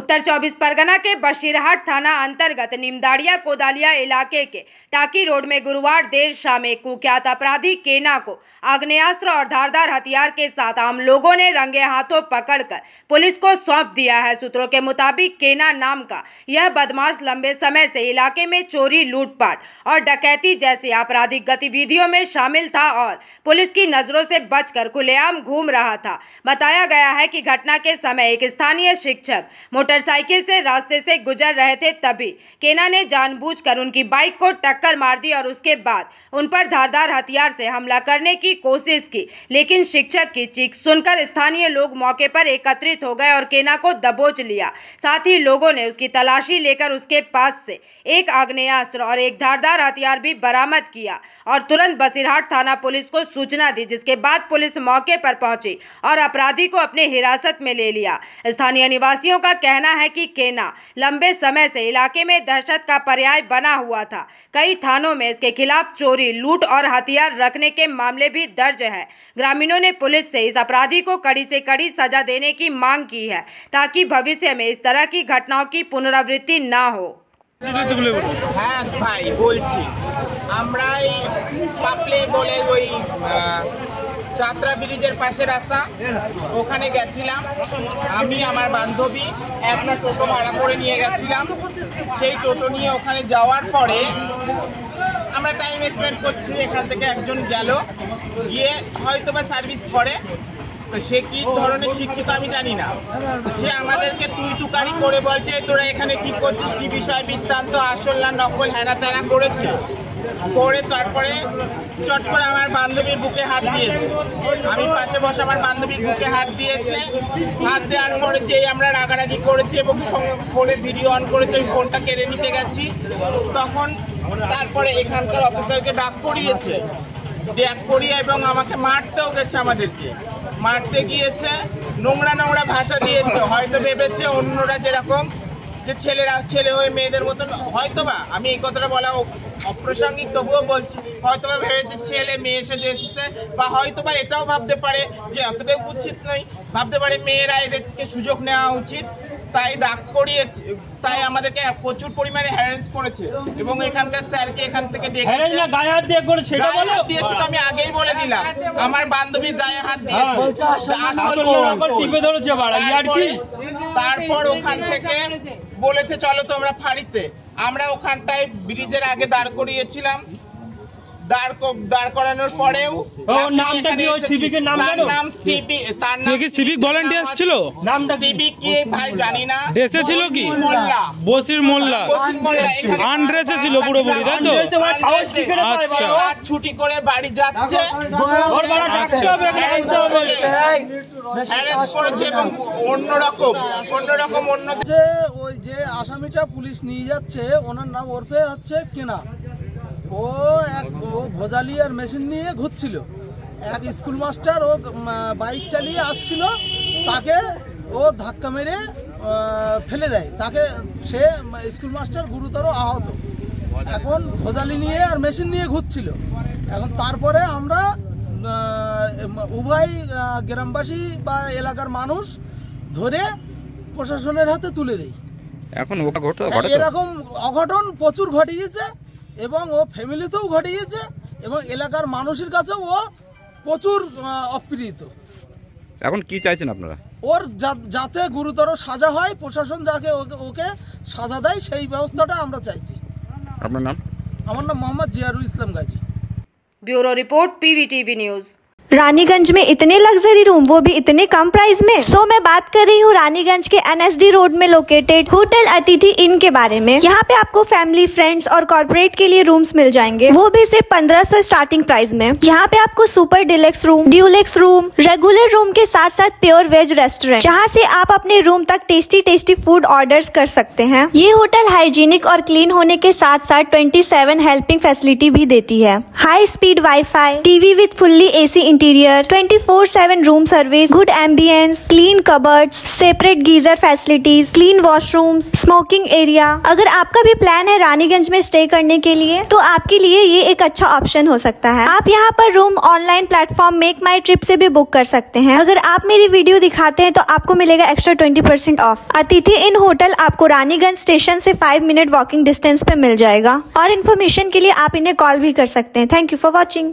उत्तर 24 परगना के बशीरहाट थाना अंतर्गत निमदाड़िया कोदालिया इलाके के टाकी रोड में गुरुवार देर शाम एक कुख्यात अपराधी केना को आग्नेयास्त्र और धारदार हथियार के साथ आम लोगों ने रंगे हाथों पकड़कर पुलिस को सौंप दिया है। सूत्रों के मुताबिक केना नाम का यह बदमाश लंबे समय से इलाके में चोरी, लूटपाट और डकैती जैसी आपराधिक गतिविधियों में शामिल था और पुलिस की नजरों से बचकर खुलेआम घूम रहा था। बताया गया है कि घटना के समय एक स्थानीय शिक्षक मोटरसाइकिल से रास्ते से गुजर रहे थे, तभी केना ने जानबूझकर उनकी बाइक को टक्कर मार दी और उसके बाद उन पर धारदार हथियार से हमला करने की कोशिश की, लेकिन शिक्षक की चीख सुनकर स्थानीय लोग मौके पर एकत्रित हो गए और केना को दबोच लिया। साथ ही लोगों ने उसकी तलाशी लेकर उसके पास से एक आग्नेयास्त्र और एक धारदार हथियार भी बरामद किया और तुरंत बशीरहाट थाना पुलिस को सूचना दी, जिसके बाद पुलिस मौके पर पहुंची और अपराधी को अपने हिरासत में ले लिया। स्थानीय निवासियों का कहना है कि केना लंबे समय से इलाके में दहशत का पर्याय बना हुआ था। कई थानों में इसके खिलाफ चोरी, लूट और हथियार रखने के मामले भी दर्ज है। ग्रामीणों ने पुलिस से इस अपराधी को कड़ी से कड़ी सजा देने की मांग की है ताकि भविष्य में इस तरह की घटनाओं की पुनरावृत्ति ना हो। হ্যাঁ ভাই বলছি, আমরা এই পাপলি বলে ওই চাত্রা ব্রিজের পাশে রাস্তা, ওখানে গেছিলাম। আমি আমার বান্ধবী একটা টোটো ভাড়া করে নিয়ে গেছিলাম। সেই টোটো নিয়ে ওখানে যাওয়ার পরে আমরা টাইম স্পেন্ড করছি। এখান থেকে একজন গেল, গিয়ে হয়তো বা সার্ভিস করে, তো সে কি ধরনের শিক্ষিত আমি জানি না। সে আমাদেরকে তুই তুকারি করে বলছে তোরা এখানে কি করছিস, কি বিষয় বৃত্তান্ত, আসল না নকল, হ্যানা ত্যানা করেছে। করে তারপরে চট করে আমার বান্ধবীর বুকে হাত দিয়েছে। আমি পাশে বসে আমার বান্ধবীর বুকে হাত দিয়েছে। হাত দেওয়ার পরে যেই আমরা রাগারাগি করেছি এবং ফোনে ভিডিও অন করেছে, আমি ফোনটা কেড়ে নিতে গেছি। তখন তারপরে এখানকার অফিসারকে ডাক করিয়েছে, ডাক করিয়ে এবং আমাকে মারতেও গেছে। আমাদেরকে মারতে গিয়েছে, নোংরা নোংরা ভাষা দিয়েছে। হয়তো ভেবেছে অন্যরা যেরকম যে ছেলেরা ছেলে হয়ে মেয়েদের মতন, হয়তোবা আমি এই কথাটা বলা অপ্রাসঙ্গিক তবুও বলছি, হয়তোবা ভেবেছে ছেলে মেয়ে এসেছে, বা হয়তোবা এটাও ভাবতে পারে যে এতটাও উচিত নয়, ভাবতে পারে মেয়েরা এদেরকে সুযোগ নেওয়া উচিত, তাই ডাক করিয়েছে। তাই আমাদেরকে প্রচুর পরিমাণে হ্যারাস করেছে এবং এখানকার স্যারকে এখান থেকে ডেকেছে। গায়ে হাত দিয়েছে তো আমি আগেই বলে দিলাম, আমার বান্ধবীর গায়ে হাত দিয়েছে। তারপর ওখান থেকে বলেছে চলো তোমরা ফাঁড়িতে। আমরা ওখানটায় ব্রিজের আগে দাঁড় করিয়েছিলাম। দাঁড় করানোর পরেও নামটা কি, ওই সিভিকের নাম জানো? নাম সিবি, তার নাম কি সিভিক ভলান্টিয়ার ছিল? নামটা সিভিক কি ভাই জানি না। ড্রেসে ছিল কি? মোল্লা, বসির মোল্লা। আনড্রেসে ছিল পুরোপুরি, তাই তো? আচ্ছা, ছুটি করে বাড়ি যাচ্ছে, অন্যরকম ওই যে আসামিটা পুলিশ নিয়ে যাচ্ছে, ওনার নাম ওরফে হচ্ছে কেনা। ও ভোজালি আর মেশিন নিয়ে ঘুরছিল। এক স্কুল মাস্টার ও বাইক চালিয়ে আসছিল, তাকে ও ধাক্কা মেরে ফেলে দেয়। তাকে সে স্কুল মাস্টার গুরুতর আহত। এখন ভোজালি নিয়ে আর মেশিন নিয়ে ঘুরছিল। এখন তারপরে আমরা উভয় গ্রামবাসী বা এলাকার মানুষ ধরে প্রশাসনের হাতে তুলে দেই। এখন এরকম অঘটন প্রচুর ঘটিয়েছে এবং ও ফ্যামিলিতেও ঘটিয়েছে এবং এলাকার মানুষের কাছেও ও প্রচুর অপ্রিয়িত। এখন কি চাইছেন আপনারা? ওর যাতে গুরুতর সাজা হয়, প্রশাসন যাকে ওকে সাজা দেয় সেই ব্যবস্থাটা আমরা চাইছি। আপনার নাম? আমার নাম Mohammad Ziarul Islam Gazi. Bureau report, PVTV news. Raniganj में इतने लग्जरी रूम, वो भी इतने कम प्राइस में। सो मैं बात कर रही हूँ रानीगंज के NSD रोड में लोकेटेड होटल अतिथि इन के बारे में। यहाँ पे आपको फैमिली, फ्रेंड्स और कॉर्पोरेट के लिए रूम्स मिल जाएंगे, वो भी सिर्फ 1500 स्टार्टिंग प्राइस में। यहाँ पे आपको super deluxe room, Dulux room, regular room के साथ साथ प्योर वेज रेस्टोरेंट, जहाँ से आप अपने रूम तक टेस्टी फूड ऑर्डर कर सकते हैं। ये होटल हाइजीनिक और क्लीन होने के साथ साथ 27 हेल्पिंग फैसिलिटी भी देती है। High speed wifi, TV with fully AC interior, 24/7 room service, good ambience, clean cupboards, separate geyser facilities, clean washrooms, smoking area. अगर आपका भी प्लान है रानीगंज में स्टे करने के लिए तो आपके लिए ये एक अच्छा ऑप्शन हो सकता है। आप यहाँ पर रूम ऑनलाइन प्लेटफॉर्म मेक माई ट्रिप से भी बुक कर सकते हैं। अगर आप मेरी वीडियो दिखाते हैं तो आपको मिलेगा एक्स्ट्रा 20% ऑफ। अतिथि इन होटल आपको रानीगंज स्टेशन से 5 मिनट वॉकिंग डिस्टेंस पे मिल जाएगा और इन्फॉर्मेशन के लिए आप इन्हें कॉल भी कर सकते हैं। Thank you for watching.